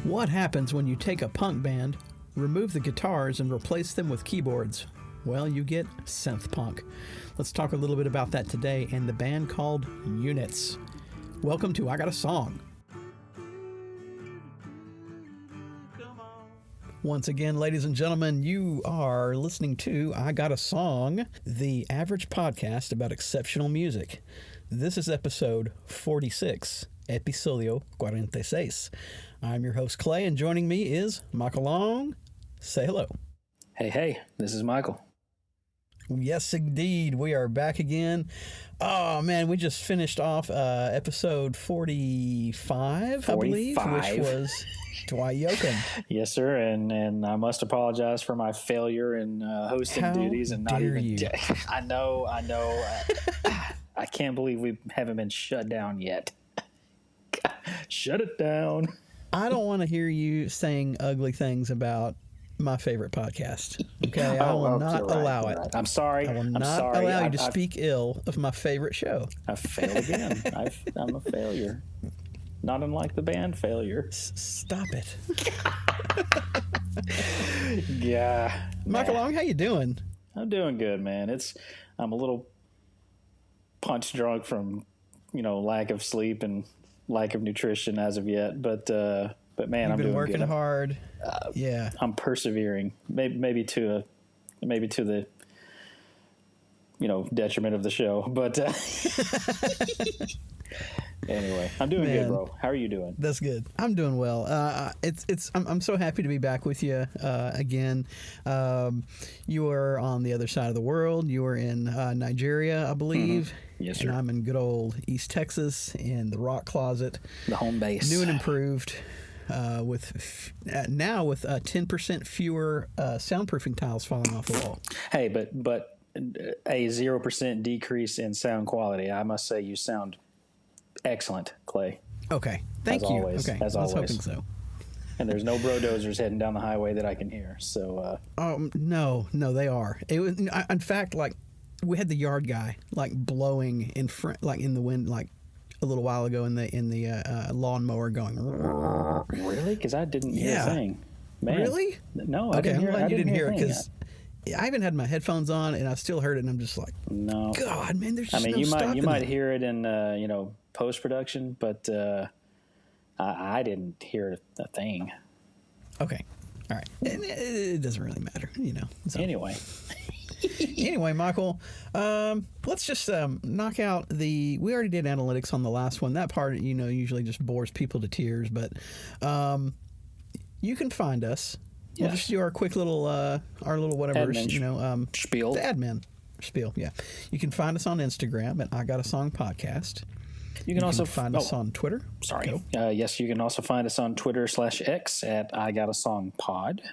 What happens when you take a punk band, remove the guitars, and replace them with keyboards? Well, you get synth punk. Let's talk a little bit about that today and the band called Units. Welcome to I Got a Song. Once again, ladies and gentlemen, you are listening to I Got a Song, the average podcast about exceptional music. This is episode 46, Episodio 46. I'm your host, Clay, and joining me is Michael Long. Say hello. Hey, this is Michael. Yes, indeed. We are back again. Oh, man, we just finished off episode 45, I believe, which was Dwight Yoakam. Yes, sir, and I must apologize for my failure in hosting duties and not even. I know. I can't believe we haven't been shut down yet. Shut it down. I don't want to hear you saying ugly things about my favorite podcast. Okay, I will not allow it. I'm sorry. I will not allow you to speak ill of my favorite show. I failed again. I'm a failure. Not unlike the band Failure. Stop it. Yeah. Michael Long, how you doing? I'm doing good, man. I'm a little punch drunk from, lack of sleep and lack of nutrition as of yet, but man, I'm doing good. Working hard. Yeah, I'm persevering. Maybe to the detriment of the show, but anyway, I'm doing good, bro. How are you doing? That's good. I'm doing well. I'm so happy to be back with you again. You are on the other side of the world. You are in Nigeria, I believe. Mm-hmm. Yes, sir. And I'm in good old East Texas in the rock closet, the home base, new and improved. With 10% fewer soundproofing tiles falling off the wall. Hey, but a 0% decrease in sound quality. I must say you sound excellent, Clay. Okay, thank you. Always, okay, as I was always. hoping so. And there's no brodozers heading down the highway that I can hear. So. No, they are. It was, in fact, like we had the yard guy like blowing in front, like in the wind, like a little while ago in the lawnmower going. Really? Because I didn't hear a thing. Man. Really? No, I didn't hear it. I'm glad you didn't hear it because I even had my headphones on and I still heard it, and I'm just like, no. God, man, there's just you might hear it in post production, but I didn't hear a thing. Okay, all right. It doesn't really matter, So. Anyway, Michael, let's just knock out we already did analytics on the last one. That part, usually just bores people to tears, but you can find us. Yes. We'll just do our quick little, our little whatever, spiel. The admin spiel, yeah. You can find us on Instagram at I Got a Song Podcast. You can also find us on Twitter. Sorry. Yes, you can also find us on Twitter/X at I Got a Song Pod.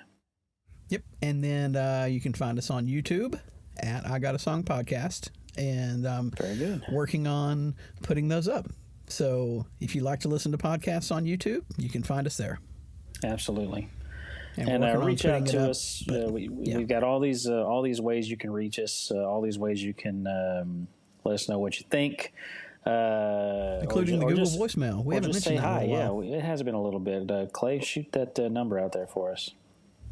Yep. And then you can find us on YouTube at I Got a Song Podcast. And very good. Working on putting those up. So if you like to listen to podcasts on YouTube, you can find us there. Absolutely. And reach out to us. We've got all these ways you can reach us, all these ways you can let us know what you think. Including the Google voicemail. We haven't mentioned that in a while. Yeah, it has been a little bit. Clay, shoot that number out there for us.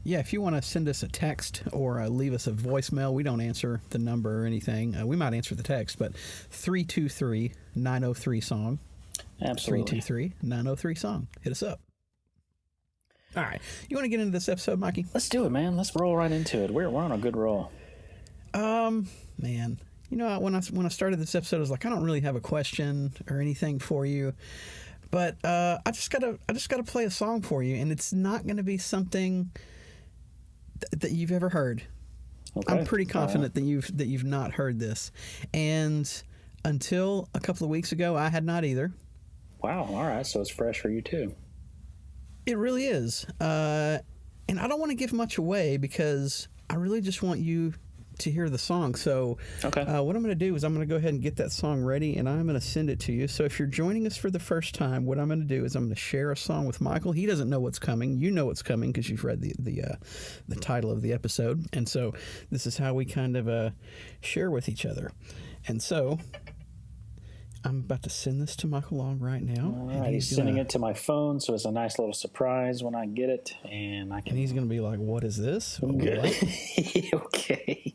Yeah, if you want to send us a text or leave us a voicemail, we don't answer the number or anything. We might answer the text, but 323-903-SONG. Absolutely. 323-903-SONG. Hit us up. All right. You want to get into this episode, Mikey? Let's do it, man. Let's roll right into it. We're on a good roll. Man. When I started this episode, I was like, I don't really have a question or anything for you. But I just gotta play a song for you, and it's not going to be something that you've ever heard. Okay. I'm pretty confident that you've not heard this, and until a couple of weeks ago, I had not either. Wow! All right, so it's fresh for you too. It really is, and I don't want to give much away because I really just want you to hear the song. So what I'm going to do is I'm going to go ahead and get that song ready, and I'm going to send it to you. So if you're joining us for the first time, what I'm going to do is I'm going to share a song with Michael. He doesn't know what's coming. You know what's coming because you've read the title of the episode. And so this is how we kind of share with each other. And so I'm about to send this to Michael Long right now. All right, he's sending it to my phone, so it's a nice little surprise when I get it, and I can. And he's going to be like, "What is this?" Okay.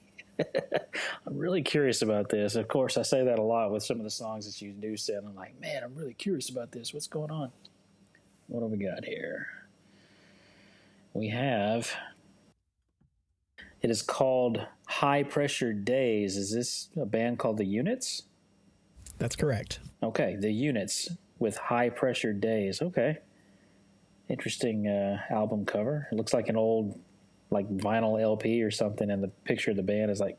I'm really curious about this. Of course, I say that a lot with some of the songs that you do send. I'm like, man, I'm really curious about this. What's going on? What do we got here? We have. It is called High Pressure Days. Is this a band called The Units? That's correct. Okay, The Units with High Pressure Days. Okay. Interesting album cover. It looks like an old vinyl LP or something, and the picture of the band is like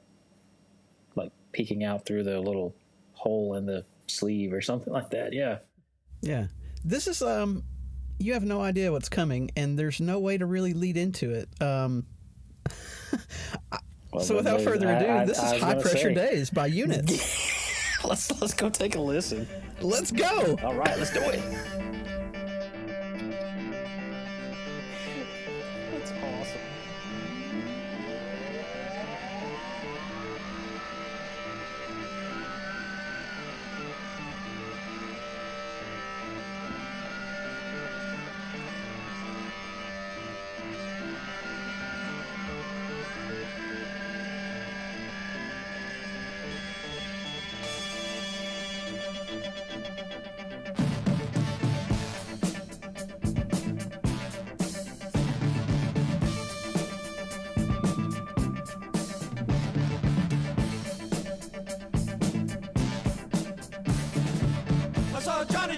peeking out through the little hole in the sleeve or something like that. Yeah. Yeah. This is you have no idea what's coming, and there's no way to really lead into it. So without further ado, this is High Pressure Days by Units. Let's go take a listen. Let's go. All right, let's do it. That's awesome.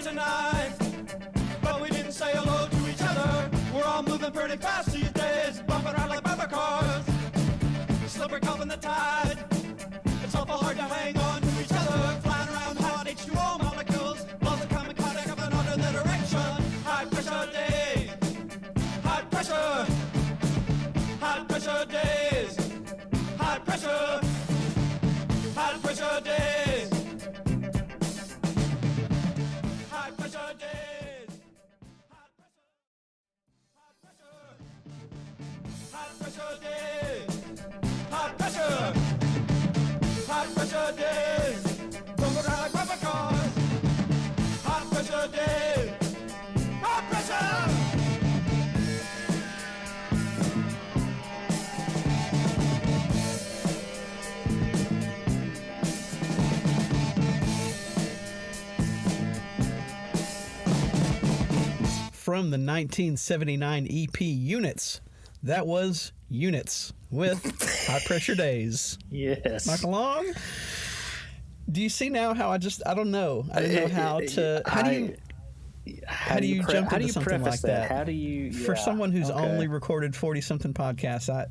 Tonight, but we didn't say hello to each other. We're all moving pretty fast these days, bumping around like bumper cars. Slippery cup in the tide. It's awful hard to hang on to each other. Flying around hot H2O molecules. Balls are coming contact up and under the direction. High pressure days. High pressure. High pressure days. High pressure. High pressure days. High pressure days, bumping around like rubber cars. High pressure days, high pressure. From the 1979 EP Units, that was Units with High Pressure Days. Yes. Michael Long, do you see now how I don't know. I didn't know how to. How do you jump into something like that? How do you? For someone who's only recorded 40-something podcasts, I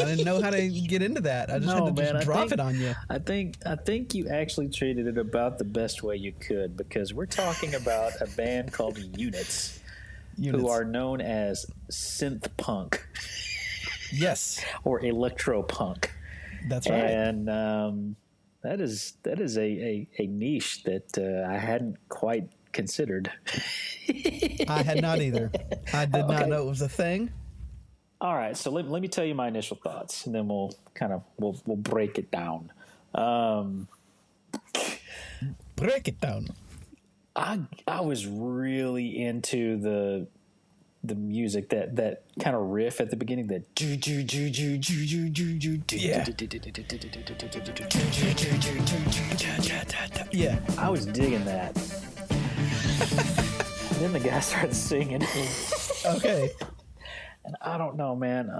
didn't know how to get into that. I just had to just drop it on you. I think you actually treated it about the best way you could, because we're talking about a band called Units, who are known as synth punk. Yes. Or electro punk. That's right. And that is a niche that I hadn't quite considered. I had not either. I did not know it was a thing. All right, so let me tell you my initial thoughts, and then we'll break it down. Break it down. I was really into the music, that kind of riff at the beginning, that yeah, I was digging that. And then the guy started singing. Okay. And I don't know, man.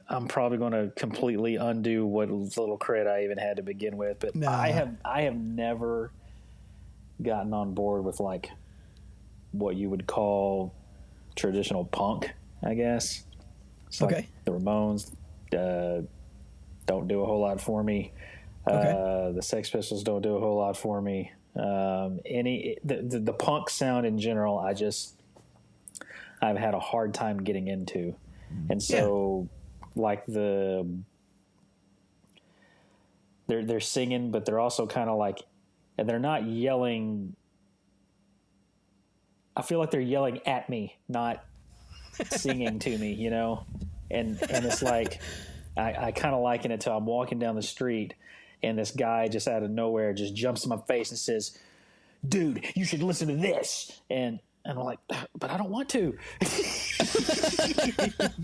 I'm probably going to completely undo what little credit I even had to begin with, but I have never gotten on board with like what you would call traditional punk, I guess. It's like the Ramones don't do a whole lot for me. The Sex Pistols don't do a whole lot for me. The punk sound in general, I've had a hard time getting into. And so like they're singing, but they're also kind of like, and they're not yelling. I feel like they're yelling at me, not singing to me, and it's like, I kind of liken it to, I'm walking down the street and this guy just out of nowhere just jumps in my face and says, "Dude, you should listen to this." And I'm like, "But I don't want to."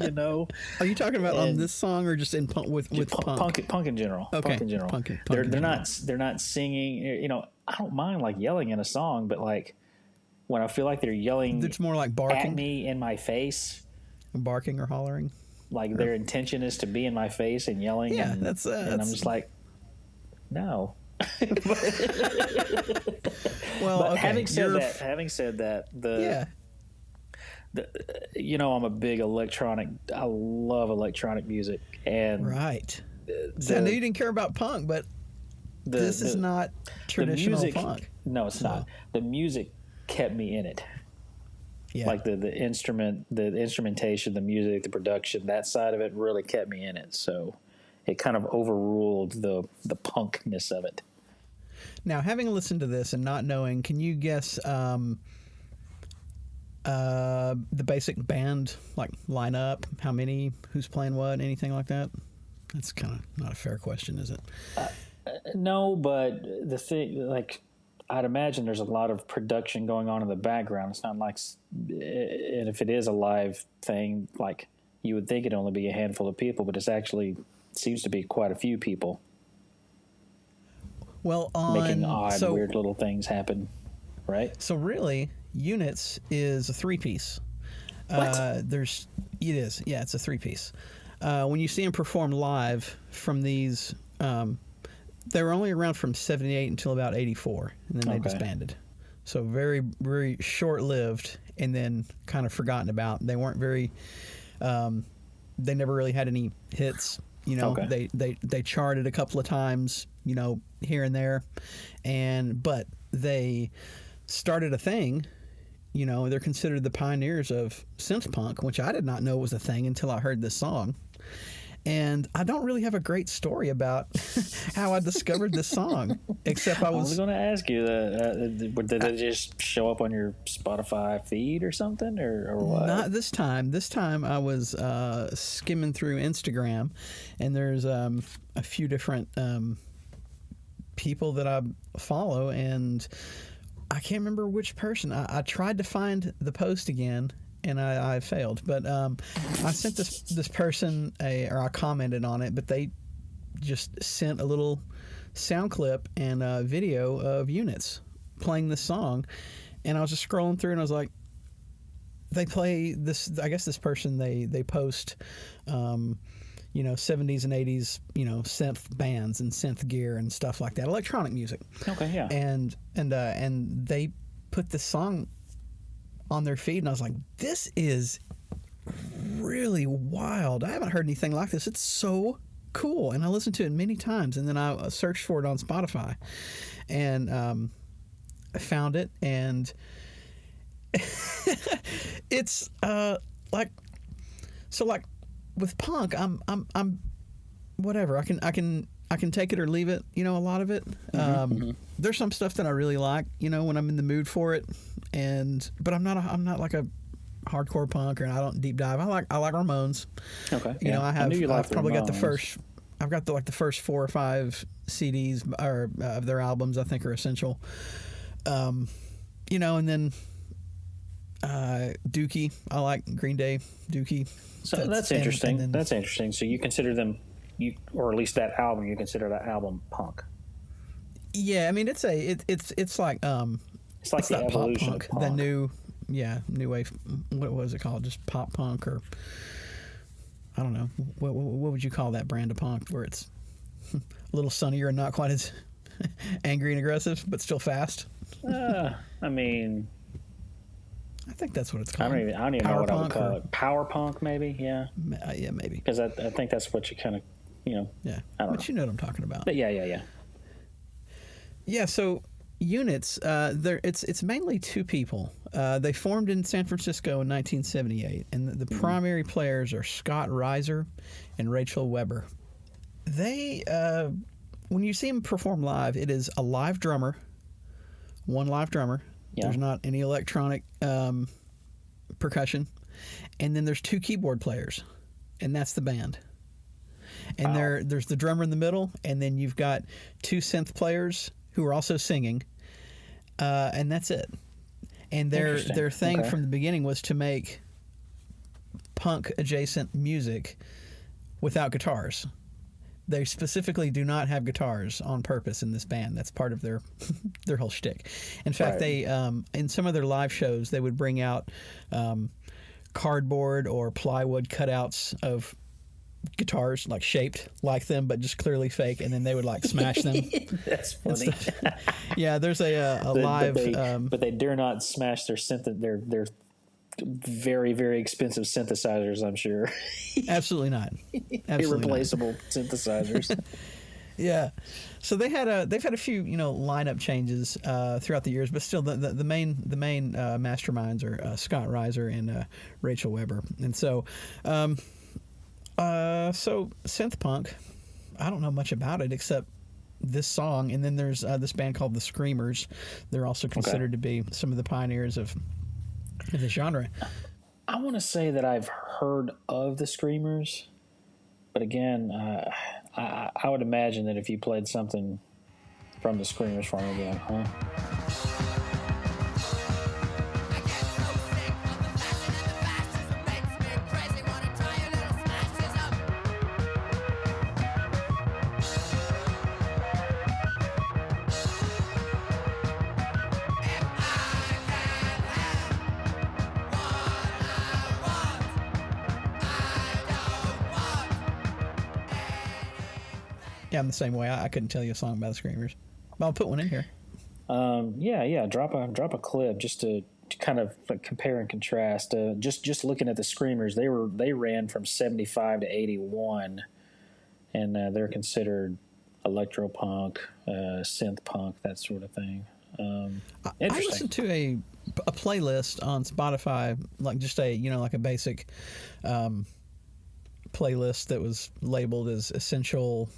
You know? Are you talking about on this song or just in with punk? Punk in general. Okay. Punk in general. They're not singing. You know, I don't mind like yelling in a song, but like when I feel like they're yelling, it's more like barking at me in my face, barking or hollering. Like their intention is to be in my face and yelling. Yeah, and I'm just like, no. Well, but okay. having said that, you know, I'm a big electronic. I love electronic music, and right. So I know you didn't care about punk, but this is not traditional music, punk. No, it's not. The music kept me in it. Yeah. Like the instrumentation, the music, the production, that side of it really kept me in it. So it kind of overruled the punkness of it. Now, having listened to this and not knowing, can you guess the basic band like lineup? How many? Who's playing what? Anything like that? That's kind of not a fair question, is it? No, but the thing, like, I'd imagine there's a lot of production going on in the background. It's not like, and if it is a live thing, like you would think it'd only be a handful of people, but it's actually seems to be quite a few people. Well, making odd, weird little things happen, right? So really, Units is a 3-piece. What? It is. Yeah, it's a 3-piece. When you see them perform live from these, they were only around from 78 until about 84, and then they disbanded. So very, very short-lived, and then kind of forgotten about. They weren't very. They never really had any hits. You know, they charted a couple of times, you know, here and there, but they started a thing. You know, they're considered the pioneers of synth punk, which I did not know was a thing until I heard this song. And I don't really have a great story about how I discovered this song, except I was going to ask you, did they just show up on your Spotify feed or something, or what? Not this time. This time I was skimming through Instagram, and there's a few different people that I follow, and I can't remember which person. I tried to find the post again, and I failed. But I sent this person or I commented on it, but they just sent a little sound clip and a video of Units playing this song. And I was just scrolling through, and I was like, they play this. I guess this person, they post, you know, 70s and 80s, you know, synth bands and synth gear and stuff like that, electronic music. Okay, yeah. And they put this song on their feed, and I was like, this is really wild. I haven't heard anything like this. It's so cool. And I listened to it many times, and then I searched for it on Spotify, and I found it, and it's like with punk, I'm whatever. I can take it or leave it. You know, a lot of it. There's some stuff that I really like. You know, when I'm in the mood for it, but I'm not like a hardcore punk, or I don't deep dive. I like Ramones. Okay. You know, I've probably got the Ramones. I've got the first 4 or 5 CDs or of their albums I think are essential. You know, and then Dookie. I like Green Day, Dookie. So that's interesting. That's interesting. So you consider them, or at least that album, you consider that album punk? Yeah, I mean it's like it's like the evolution pop punk, of punk. the new wave. What was it called? Just pop punk, or I don't know. What would you call that brand of punk where it's a little sunnier and not quite as angry and aggressive, but still fast? I mean, I think that's what it's called. I don't even know what I would call it. Power punk, maybe? Yeah. Yeah, maybe. Because I think that's what you kind of, you know. Yeah. I don't know. You know what I'm talking about. But yeah. Yeah, so Units, it's mainly 2 people. They formed in San Francisco in 1978, and the primary players are Scott Reiser and Rachel Weber. They, when you see them perform live, it is a live drummer, one live drummer. Yeah. There's not any electronic percussion. And then there's 2 keyboard players, and that's the band. and there's the drummer in the middle, and then you've got two synth players who are also singing, and that's it. And their thing from the beginning was to make punk adjacent music without guitars. They specifically do not have guitars on purpose in this band. That's part of their whole shtick. In fact, they in some of their live shows they would bring out cardboard or plywood cutouts of guitars, like shaped like them, but just clearly fake, and then they would like smash them. That's funny. Yeah, there's a live. But they dare not smash their their very, very expensive synthesizers, I'm sure. Absolutely not. Irreplaceable synthesizers. Yeah, so they've had a few lineup changes throughout the years, but still the main masterminds are Scott Reiser and Rachel Weber, and so synth punk. I don't know much about it except this song, and then there's this band called the Screamers. They're also considered to be some of the pioneers of the genre. I want to say that I've heard of the Screamers, but again, I would imagine that if you played something from the Screamers for me again, huh? Yeah, I'm the same way. I couldn't tell you a song about the Screamers, but I'll put one in here. Yeah. Drop a clip just to kind of like compare and contrast. Just looking at the Screamers, they ran from 75 to 81, and they're considered electropunk, synth punk, that sort of thing. I listened to a playlist on Spotify, like just like a basic playlist that was labeled as essential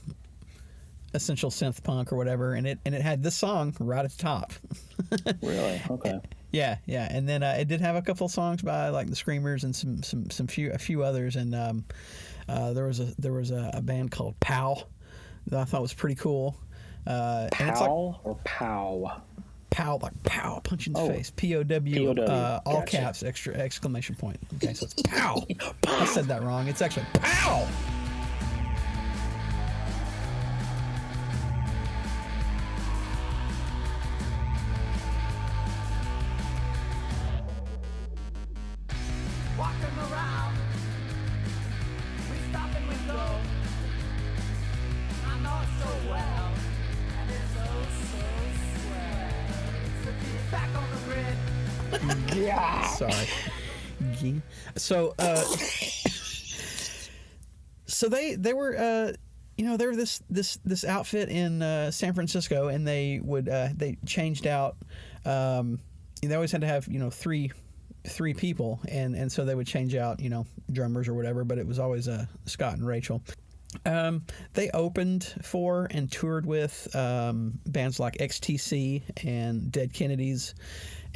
synth punk or whatever, and it had this song right at the top. Really? Okay. Yeah, and then it did have a couple of songs by like the Screamers and a few others, and there was a band called Pow that I thought was pretty cool. Pow and it's like, or Pow? Pow, like pow, punch in the face. P-O-W, all Gotcha. caps, extra exclamation point. Okay, so it's pow. I said that wrong. It's actually pow. Walking around, we stop and we go. I know it so well, and it's so swell. So get back on the grid. Yeah. Sorry. So they were they were this outfit in San Francisco, and they changed out. They always had to have three people, and so they would change out drummers or whatever, but it was always Scott and Rachel. They opened for and toured with bands like XTC and Dead Kennedys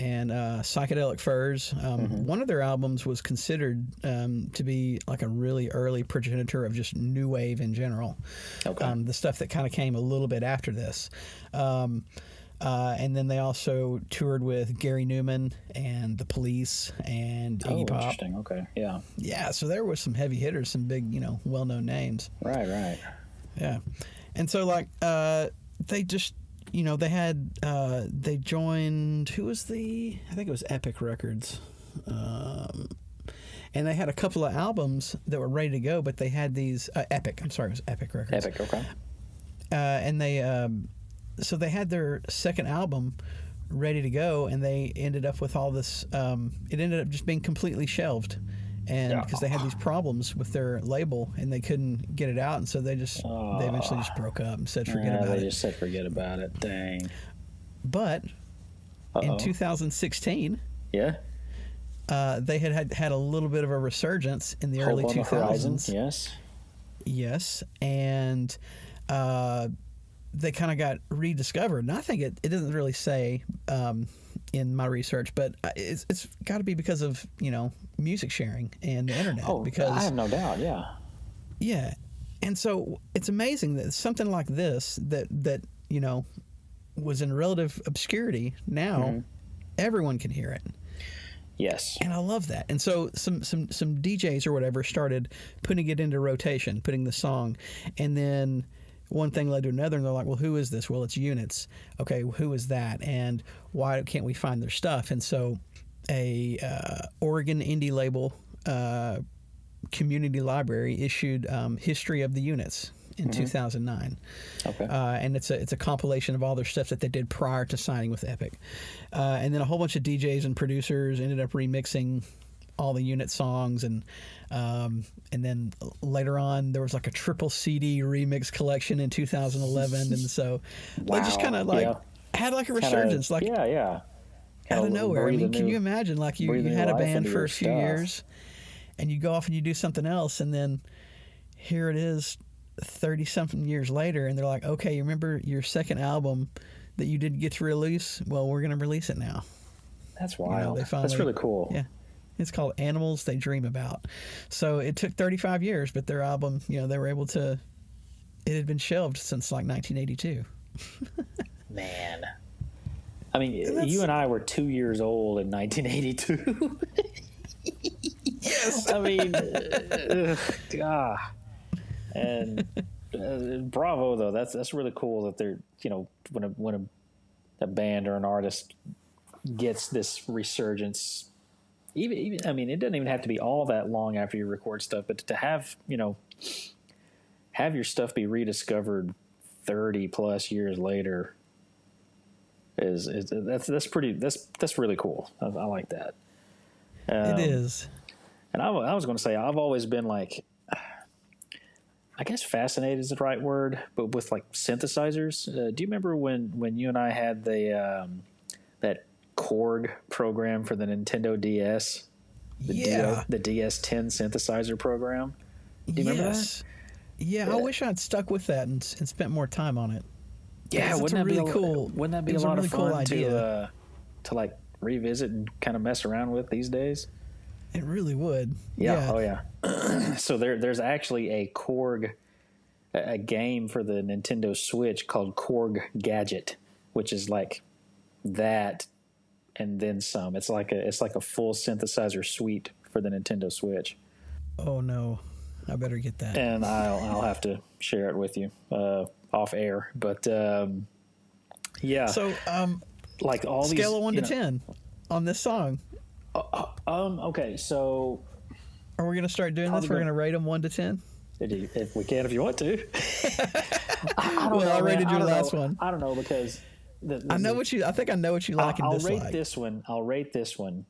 and Psychedelic Furs. One of their albums was considered to be like a really early progenitor of just new wave in general. Okay. The stuff that kind of came a little bit after this. And then they also toured with Gary Newman and The Police and Iggy Pop. Interesting. Okay. Yeah. Yeah, so there were some heavy hitters, some big, well-known names. Right. Yeah. And so, like, they just, they had, they joined, I think it was Epic Records. And they had a couple of albums that were ready to go, but they had these, Epic, I'm sorry, it was Epic Records. Epic, okay. And they, so they had their second album ready to go, and they ended up with all this, it ended up just being completely shelved. And because they had these problems with their label and they couldn't get it out, and so they eventually just broke up and said forget about it. They just said forget about it. Dang. But in 2016, they had a little bit of a resurgence in the early 2000s. Yes, and they kind of got rediscovered. And I think it doesn't really say in my research, but it's got to be because of music sharing and the internet. Oh, because I have no doubt. Yeah. Yeah, And so it's amazing that something like this that you know was in relative obscurity now everyone can hear it. Yes. And I love that. And so some DJs or whatever started putting it into rotation, putting the song, and then one thing led to another, and they're like, well, who is this? Well, it's Units. Okay, who is that? And why can't we find their stuff? And so a Oregon indie label, Community Library, issued History of the Units in 2009. Okay. And it's a compilation of all their stuff that they did prior to signing with Epic. And then a whole bunch of DJs and producers ended up remixing all the Unit songs, and then later on there was like a triple CD remix collection in 2011, and so they just kind of like had like a resurgence, like out of nowhere. I mean, can you imagine like you had a band for a few years, and you go off and you do something else, and then here it is 30-something years later, and they're like, okay, you remember your second album that you didn't get to release? Well, we're going to release it now. That's wild. They finally, that's really cool. Yeah. It's called Animals They Dream About. So it took 35 years, but their album, they were able to, it had been shelved since like 1982. Man. I mean, you and I were 2 years old in 1982. Yes. I mean, and bravo though. That's really cool that they're, when a band or an artist gets this resurgence. Even I mean, it doesn't even have to be all that long after you record stuff, but to have your stuff be rediscovered 30 plus years later that's really cool. I like that. It is. And I was going to say, I've always been like, I guess fascinated is the right word, but with like synthesizers. Do you remember when you and I had that Korg program for the Nintendo DS? The DS10 synthesizer program. Do you remember that? Yeah, I wish I'd stuck with that and spent more time on it. Yeah, wouldn't that be cool? Wouldn't that be a lot of fun to like revisit and kind of mess around with these days? It really would. Yeah. Oh yeah. So there's actually a Korg, a game for the Nintendo Switch called Korg Gadget, which is like that and then some. It's like a full synthesizer suite for the Nintendo Switch. Oh no, I better get that. And I'll have to share it with you off air. But yeah. So like all scale these of 1 to 10 on this song. Okay, so are we going to start doing this? We're going to rate them 1 to 10. If we can, if you want to. I don't know, I rated your last one. I don't know because I think I know what you like and dislike. I'll rate this one.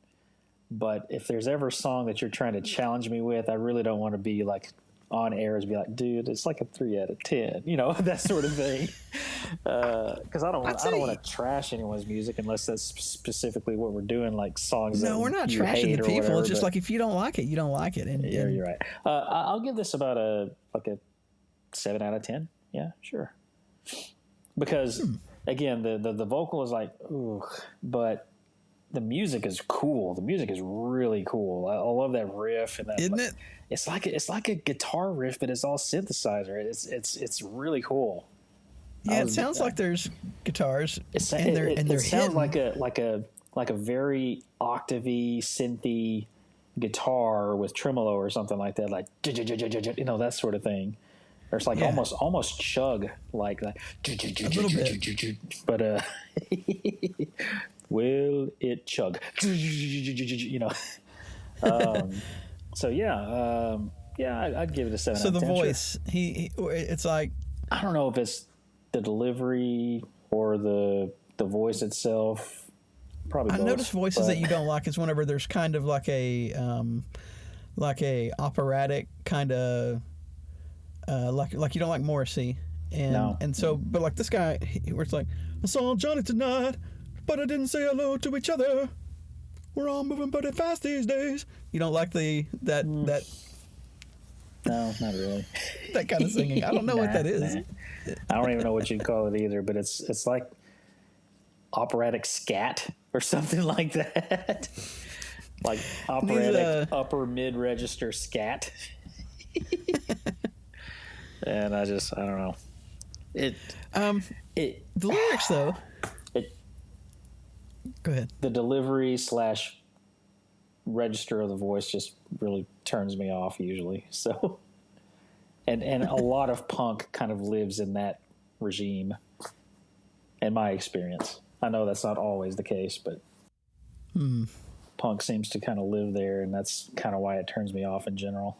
But if there's ever a song that you're trying to challenge me with, I really don't want to be like on air and be like, dude, it's like a 3 out of 10, that sort of thing. Because I don't want to trash anyone's music unless that's specifically what we're doing, like songs. No, we're not trashing the people. Whatever, it's just like if you don't like it, you don't like it. And you're right. I'll give this about a 7 out of 10. Yeah, sure. Because again, the vocal is like, ooh, but the music is cool. The music is really cool. I love that riff and that. Isn't it? It's like a guitar riff, but it's all synthesizer. It's really cool. Yeah, it sounds like there's guitars. It sounds like a very octavey, synthy guitar with tremolo or something like that, like that sort of thing. Or it's like almost chug like that. A little bit. But will it chug? So I'd give it a 7 So out of 10. the voice, sure. it's like, I don't know if it's the delivery or the voice itself. Probably both. I notice voices that you don't like is whenever there's kind of like a operatic kind of like you don't like Morrissey, and so but like this guy where it's like, I saw Johnny tonight, but I didn't say hello to each other. We're all moving pretty fast these days. You don't like that No, not really. that kind of singing. I don't know what that is. I don't even know what you'd call it either, but it's like operatic scat or something like that. Like operatic upper mid register scat. And I don't know. The lyrics though. Go ahead. The delivery / register of the voice just really turns me off usually. So, and a lot of punk kind of lives in that regime, in my experience. I know that's not always the case, but punk seems to kind of live there, and that's kind of why it turns me off in general.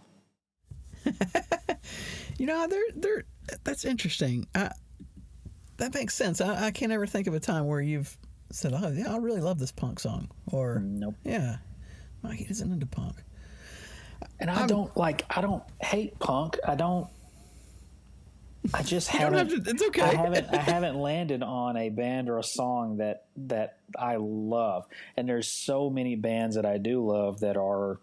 That's interesting. That makes sense. I can't ever think of a time where you've said, "Oh, yeah, I really love this punk song," or nope. Yeah, well, he isn't into punk. And I don't hate punk. I just haven't. It's okay. I haven't landed on a band or a song that I love. And there's so many bands that I do love that are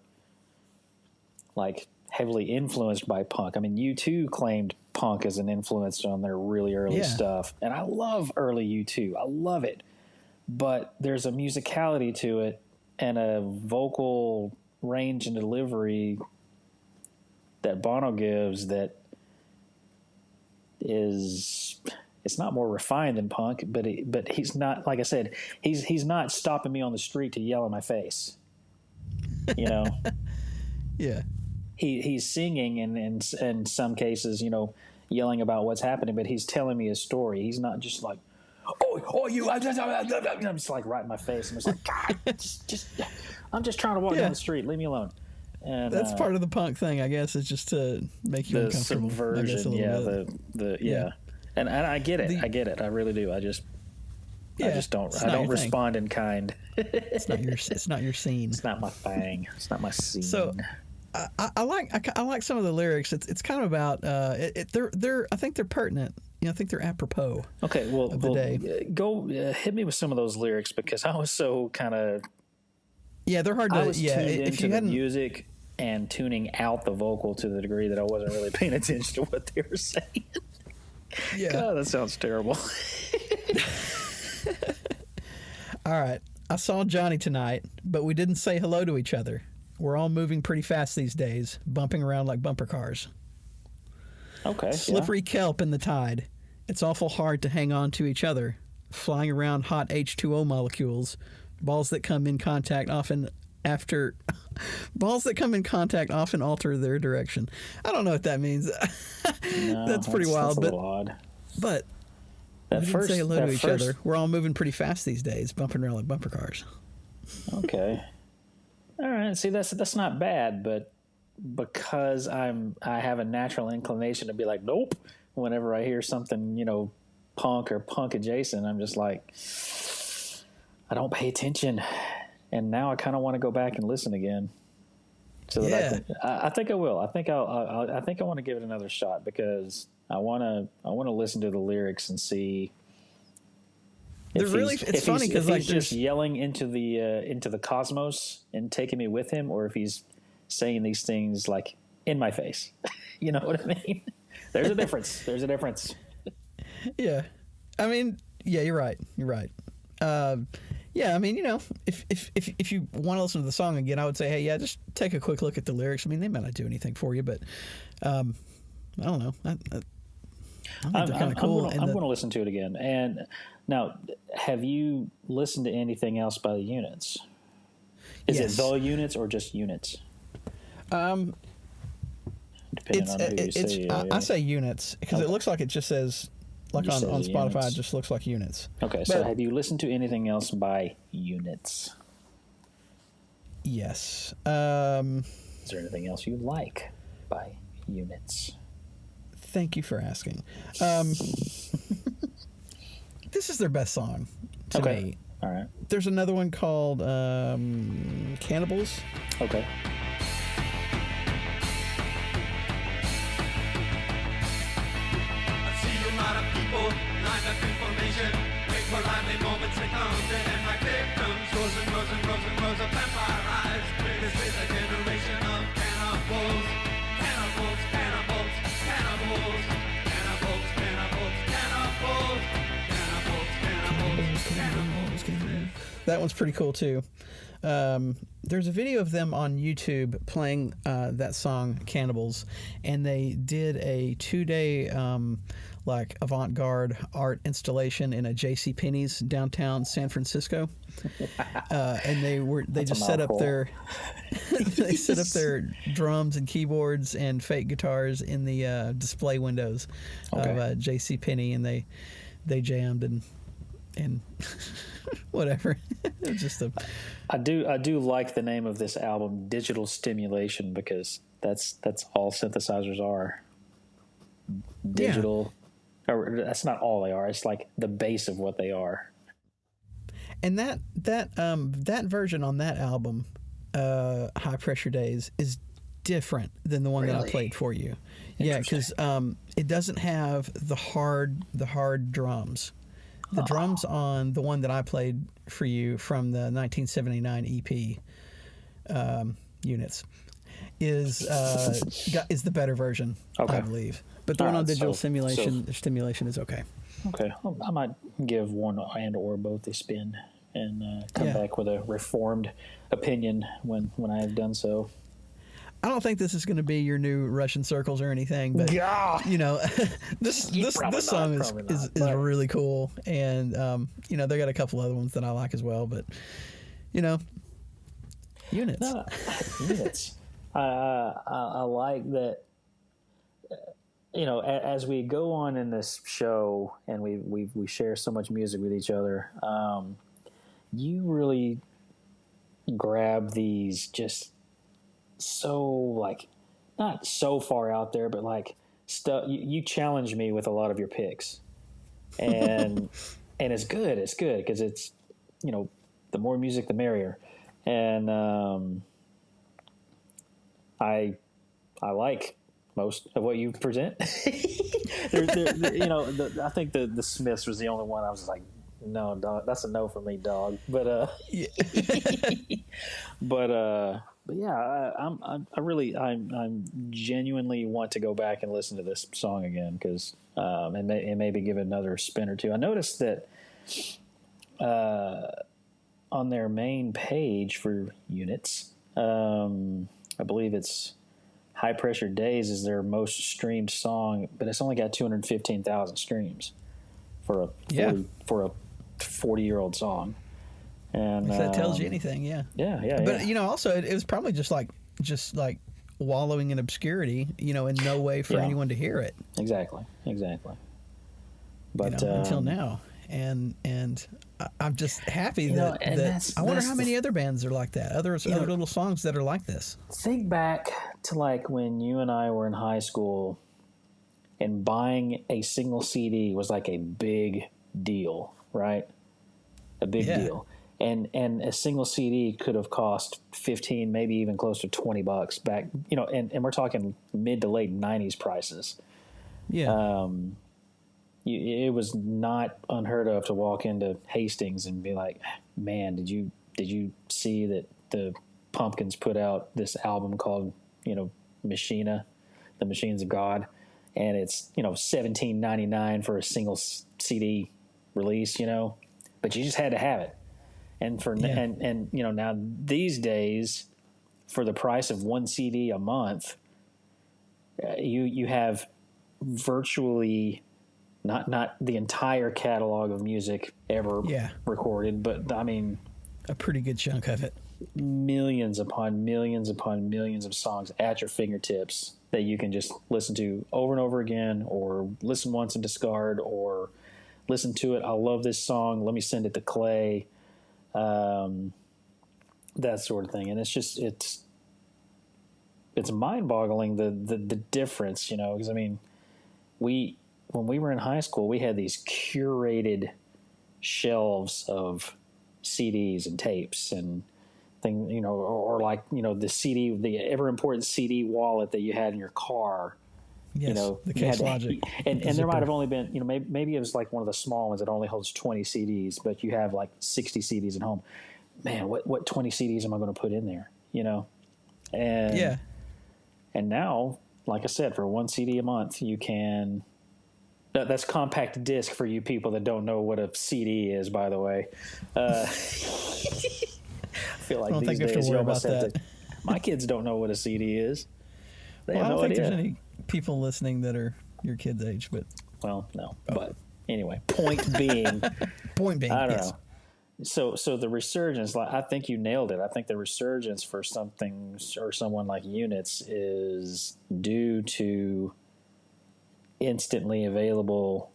like heavily influenced by punk. I mean, U2 claimed punk as an influence on their really early stuff, and I love early U2. I love it, but there's a musicality to it and a vocal range and delivery that Bono gives that it's not more refined than punk, but he's not, like I said, he's not stopping me on the street to yell in my face, you know. Yeah, he's singing and in some cases, you know, yelling about what's happening, but he's telling me a story. He's not just like, oh you, I'm just like right in my face. I'm just like, God, just I'm just trying to walk down the street, leave me alone. And that's part of the punk thing, I guess, is just to make you uncomfortable. Subversion, yeah. And I get it. I get it. I really do. I just don't. I don't respond in kind. It's not your scene. It's not my thing. It's not my scene. So, I like some of the lyrics. It's kind of about. They're. I think they're pertinent. You know, I think they're apropos. Okay. Well, of the day. Go hit me with some of those lyrics, because I was so kind of. Yeah, they're hard to. I was tuned into the music and tuning out the vocal to the degree that I wasn't really paying attention to what they were saying. Yeah. God, that sounds terrible. All right. I saw Johnny tonight, but we didn't say hello to each other. We're all moving pretty fast these days, bumping around like bumper cars. Okay. Slippery kelp in the tide. It's awful hard to hang on to each other, flying around hot H2O molecules, balls that come in contact often alter their direction. I don't know what that means. No, that's pretty wild. That's a little odd. But we didn't say hello to each other. We're all moving pretty fast these days, bumping around like bumper cars. Okay. All right. See, that's not bad, but because I have a natural inclination to be like, nope, whenever I hear something, you know, punk or punk adjacent, I'm just like, I don't pay attention. And now I kind of want to go back and listen again. So that I think I will. I think I want to give it another shot, because I want to listen to the lyrics and see. It's funny because he's just yelling into the cosmos and taking me with him, or if he's saying these things like in my face. You know what I mean? There's a difference. Yeah. I mean, yeah, you're right. Yeah, I mean, you know, if you want to listen to the song again, I would say, hey, yeah, just take a quick look at the lyrics. I mean, they might not do anything for you, but I don't know. I think they're kind of cool. I'm going to listen to it again. And now, have you listened to anything else by the Units? Is it the Units or just Units? Depending on who you say. I say Units because it looks like it just says. Like on Spotify, Units. It just looks like Units. Okay, so have you listened to anything else by Units? Yes. Is there anything else you like by Units? Thank you for asking. This is their best song to me. All right. There's another one called Cannibals. Okay. Lined up in formation, wait for lively moments to come. And my victims, rows and rows and rows and rows of vampire eyes. This is a generation of cannibals. Cannibals, cannibals, cannibals. Cannibals, cannibals, cannibals. Cannibals, cannibals, cannibals. That one's pretty cool too. there's a video of them on YouTube playing that song "Cannibals," and they did a 2-day like avant-garde art installation in a J.C. Penney's downtown San Francisco. And they just set up their they set up their drums and keyboards and fake guitars in the display windows of J.C. Penney, and they jammed and whatever. It was just I do like the name of this album, Digital Stimulation, because that's all synthesizers are. Digital, or that's not all they are. It's like the base of what they are. And that version on that album, High Pressure Days, is different than the one that I played for you. Yeah, because it doesn't have the hard drums. The drums on the one that I played for you from the 1979 EP Units is the better version, I believe. But the one on Digital Stimulation is okay. Okay, I might give one and or both a spin and come back with a reformed opinion when I have done so. I don't think this is going to be your new Russian Circles or anything, but you know, this song is really cool, and you know, they got a couple other ones that I like as well, but you know, Units. Units. I like that. You know, as we go on in this show and we share so much music with each other, you really grab these just so, like, not so far out there, but like stuff. You challenge me with a lot of your picks, and and it's good because it's, you know, the more music the merrier, and I like most of what you present. You know, I think the Smiths was the only one I was like, no, dog, that's a no for me, dog. But but yeah, I'm genuinely want to go back and listen to this song again because and maybe give it another spin or two. I noticed that on their main page for Units, I believe it's High Pressure Days is their most streamed song, but it's only got 215,000 streams for a 40-year-old song. And if that tells you anything, yeah. But you know, also it was probably just like wallowing in obscurity, you know, in no way for anyone to hear it. Exactly. But you know, until now, and I'm just happy that I wonder how many other bands are like that. Other little songs that are like this. Think back to like when you and I were in high school, and buying a single CD was like a big deal, right? A big deal. And a single CD could have cost $15, maybe even close to $20 back, you know, and we're talking mid to late 90s prices. Yeah. It was not unheard of to walk into Hastings and be like, man, did you see that the Pumpkins put out this album called, you know, Machina, The Machines of God, and it's, you know, $17.99 for a single CD release, you know, but you just had to have it. And and you know, now these days, for the price of one CD a month, you have virtually not the entire catalog of music ever recorded, but I mean a pretty good chunk of it. Millions upon millions upon millions of songs at your fingertips that you can just listen to over and over again, or listen once and discard, or listen to it. I love this song. Let me send it to Clay. That sort of thing. And it's just, it's mind-boggling the difference, you know, because I mean, when we were in high school, we had these curated shelves of CDs and tapes and things, you know, or like, you know, the ever important CD wallet that you had in your car. Yes, you know, the Case Logic. And there might have only been, you know, maybe it was like one of the small ones that only holds 20 CDs, but you have like 60 CDs at home. Man, what 20 CDs am I going to put in there, you know? And now, like I said, for one CD a month, you can... That's compact disc for you people that don't know what a CD is, by the way. feel like I don't these think you have days to you worry almost about have that. to. My kids don't know what a CD is. They Well, I have don't no think idea. there's any people listening that are your kids' age, but Well, no. But anyway, point being, I don't yes. know. So the resurgence, like I think you nailed it. I think the resurgence for something or someone like Units is due to instantly available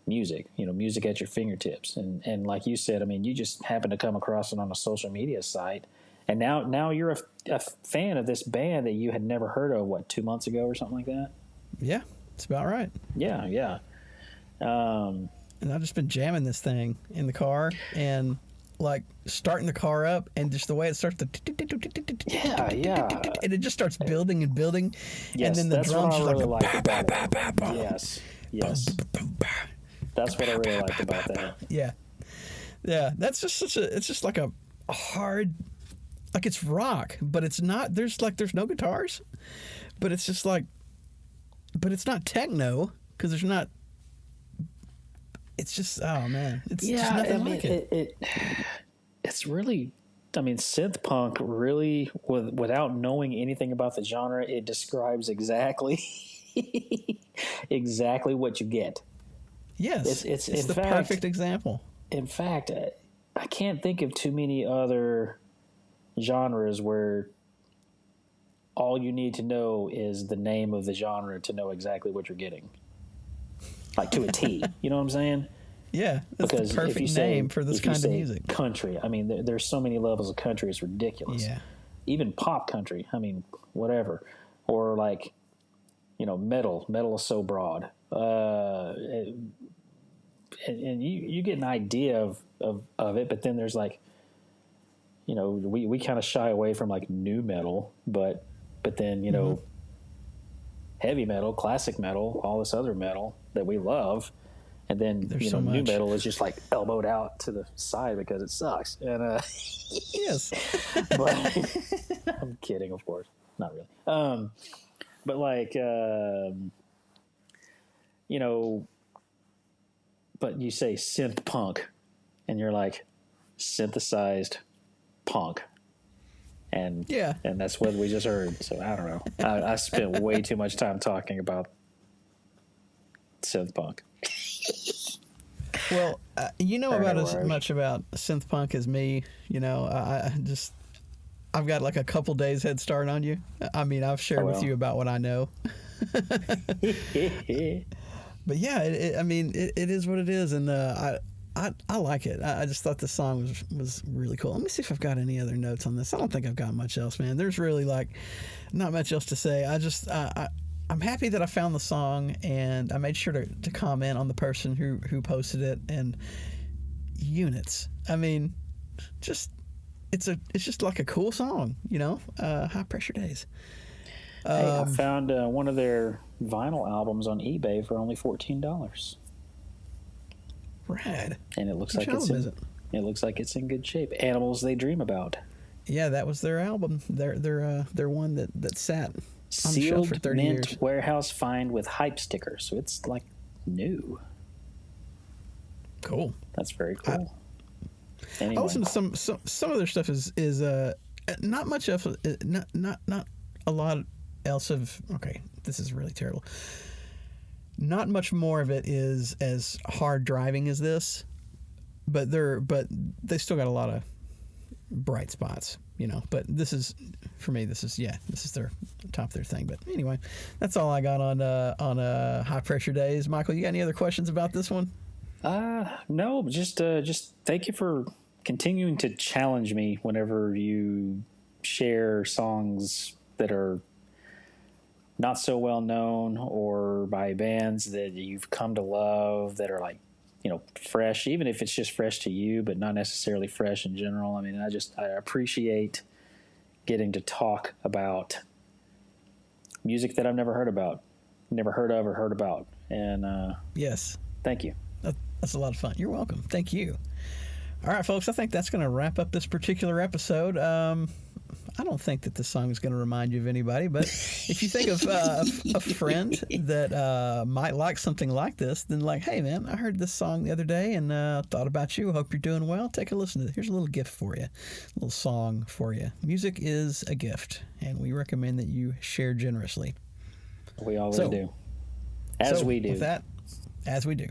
music. Music at your fingertips, and like you said, I mean, you just happen to come across it on a social media site, and now you're a fan of this band that you had never heard of. What, 2 months ago or something like that? Yeah, it's about right. Yeah. And I've just been jamming this thing in the car and like starting the car up, and just the way it starts to and it just starts building and building. Yes, and then the that's drums what I really like liked about it. Yes. That's what I really liked about that. Yeah. That's just it's just like a hard, like it's rock, but it's not. There's no guitars, but it's just like, but it's not techno because there's not. It's just, oh man, it's just nothing like it. It's really, I mean, synth punk really, without knowing anything about the genre, it describes exactly what you get. Yes, it's the fact, perfect example. In fact, I can't think of too many other genres where all you need to know is the name of the genre to know exactly what you're getting. Like to a T, you know what I'm saying? Yeah, that's because the perfect name for this kind of music. Country, I mean, there's so many levels of country; it's ridiculous. Yeah, even pop country. I mean, whatever, or like, metal. Metal is so broad, and you get an idea of it, but then there's like, we kind of shy away from like new metal, but then heavy metal, classic metal, all this other metal that we love, and then new metal is just like elbowed out to the side because it sucks. And yes, but I'm kidding, of course, not really. But like but you say synth punk, and you're like synthesized punk. And that's what we just heard. So I don't know. I spent way too much time talking about synth punk. Well, about as much about synth punk as me. I've got like a couple days head start on you. I mean, I've shared with you about what I know. But yeah, it is what it is, and I like it. I just thought the song was really cool. Let me see if I've got any other notes on this. I don't think I've got much else, man. There's really like not much else to say. I'm happy that I found the song, and I made sure to comment on the person who posted it. And Units, I mean, it's just like a cool song, High Pressure Days. Hey, I found one of their vinyl albums on eBay for only $14. Rad. And it looks like it's in good shape. Animals They Dream About. Yeah, that was their album. Their one that sat on Sealed the shelf for 30 mint years. warehouse find with hype sticker, so it's like new. Cool. That's very cool. Anyway. I listened to some of their stuff is not much of not a lot else of. Okay, this is really terrible. Not much more of it is as hard driving as this, but they still got a lot of bright spots, But this is their top of their thing. But anyway, that's all I got on High Pressure Days. Michael, you got any other questions about this one? No, just thank you for continuing to challenge me whenever you share songs that are not so well known or by bands that you've come to love that are like, fresh, even if it's just fresh to you, but not necessarily fresh in general. I mean, I appreciate getting to talk about music that I've never heard of or heard about. And yes, thank you. That's a lot of fun. You're welcome. Thank you. All right, folks, I think that's going to wrap up this particular episode. I don't think that this song is going to remind you of anybody, but if you think of a friend that might like something like this, then like, hey man, I heard this song the other day and thought about you. Hope you're doing well. Take a listen to it. Here's a little gift for you, a little song for you. Music is a gift, and we recommend that you share generously. We always do. As we do. With that, as we do.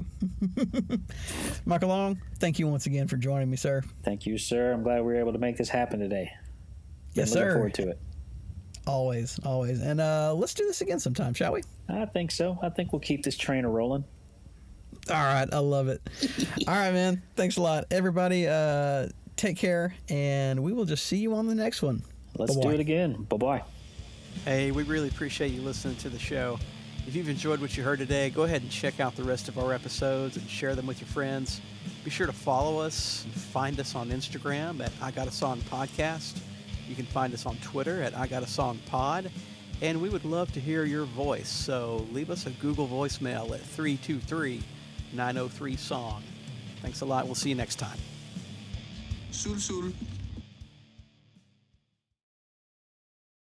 Michael Long, thank you once again for joining me, sir. Thank you, sir. I'm glad we were able to make this happen today. Yes, sir. Looking forward to it. Always, always. And let's do this again sometime, shall we? I think so. I think we'll keep this train rolling. All right. I love it. All right, man. Thanks a lot. Everybody, take care, and we will just see you on the next one. Let's do it again. Bye-bye. Hey, we really appreciate you listening to the show. If you've enjoyed what you heard today, go ahead and check out the rest of our episodes and share them with your friends. Be sure to follow us and find us on Instagram at I Got a Song Podcast. You can find us on Twitter at I Got a Song Pod. And we would love to hear your voice, so leave us a Google voicemail at 323-903-SONG. Thanks a lot. We'll see you next time. Sul Sul